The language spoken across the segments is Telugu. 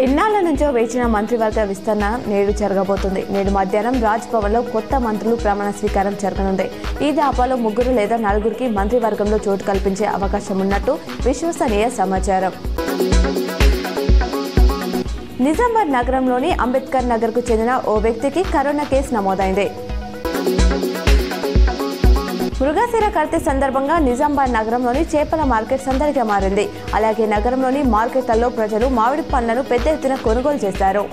ఇన్నాళ్ల నుంచో వేచిన మంత్రివర్గ విస్తరణ నేడు జరగబోతుంది. నేడు మధ్యాహ్నం రాజ్ భవన్లో కొత్త మంత్రులు ప్రమాణ స్వీకారం జరగనుంది. ఈ దాపాలో 3 లేదా 4కి మంత్రివర్గంలో చోటు కల్పించే అవకాశం ఉన్నట్టు విశ్వసనీయ సమాచారం. నిజామాబాద్ నగరంలోని అంబేద్కర్ నగర్కు చెందిన ఓ వ్యక్తికి కరోనా కేసు నమోదైంది. మృగశిర కార్తె సందర్భంగా నిజామాబాద్ నగరంలోని చేపల మార్కెట్ సందడిగా మారింది. అలాగే నగరంలోని మార్కెట్లలో ప్రజలు మామిడి పండ్లను పెద్ద ఎత్తున కొనుగోలు చేశారు.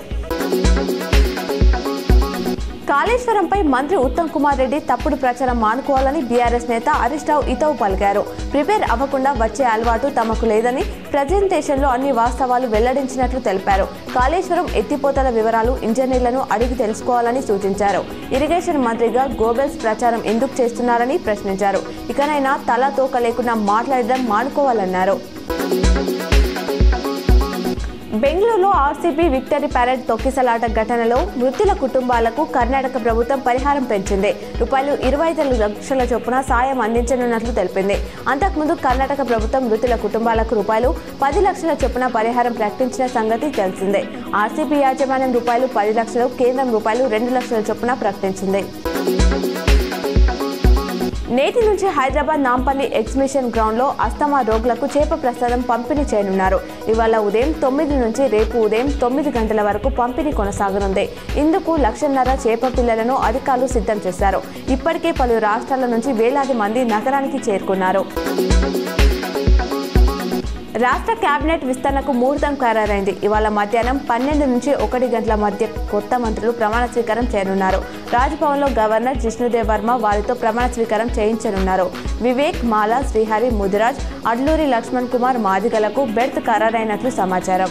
కాళేశ్వరంపై మంత్రి ఉత్తమ్ కుమార్ రెడ్డి తప్పుడు ప్రచారం మానుకోవాలని బీఆర్ఎస్ నేత హరీష్ రావు హితవు పలికారు. ప్రిపేర్ అవ్వకుండా వచ్చే అలవాటు తమకు లేదని ప్రజెంటేషన్లో అన్ని వాస్తవాలు వెల్లడించినట్లు తెలిపారు. కాళేశ్వరం ఎత్తిపోతల వివరాలు ఇంజనీర్లను అడిగి తెలుసుకోవాలని సూచించారు. ఇరిగేషన్ మంత్రిగా గోబెల్స్ ప్రచారం ఎందుకు చేస్తున్నారని ప్రశ్నించారు. ఇకనైనా తల తోక లేకుండా మాట్లాడడం మానుకోవాలన్నారు. బెంగళూరులో ఆర్సీబీ విక్టరీ పరేడ్ తొక్కిసలాట ఘటనలో మృతుల కుటుంబాలకు కర్ణాటక ప్రభుత్వం పరిహారం పెంచింది. ₹25 లక్షల చొప్పున సాయం అందించనున్నట్లు తెలిపింది. అంతకుముందు కర్ణాటక ప్రభుత్వం మృతుల కుటుంబాలకు ₹10 లక్షల చొప్పున పరిహారం ప్రకటించిన సంగతి తెలిసిందే. ఆర్సీబీ యాజమాన్యం ₹10 లక్షలు, కేంద్రం ₹2 లక్షల చొప్పున ప్రకటించింది. నేటి నుంచి హైదరాబాద్ నాంపల్లి ఎగ్జిబిషన్ గ్రౌండ్లో అస్తమా రోగులకు చేప ప్రసాదం పంపిణీ చేయనున్నారు. ఇవాళ ఉదయం 9 నుంచి రేపు ఉదయం 9 గంటల వరకు పంపిణీ కొనసాగనుంది. ఇందుకు 1.5 లక్షల చేప పిల్లలను అధికారులు సిద్ధం చేశారు. ఇప్పటికే పలు రాష్ట్రాల నుంచి వేలాది మంది నగరానికి చేరుకున్నారు. రాష్ట్ర కేబినెట్ విస్తరణకు ముహూర్తం ఖరారైంది. ఇవాళ మధ్యాహ్నం 12 నుంచి 1 గంటల మధ్య కొత్త మంత్రులు ప్రమాణ స్వీకారం చేయనున్నారు. రాజ్భవన్లో గవర్నర్ జిష్ణుదేవ్ వర్మ వారితో ప్రమాణ స్వీకారం చేయించనున్నారు. వివేక్, మాలా, శ్రీహరి, ముదిరాజ్, అడ్లూరి లక్ష్మణ్ కుమార్ మాదిగలకు బెర్త్ ఖరారైనట్లు సమాచారం.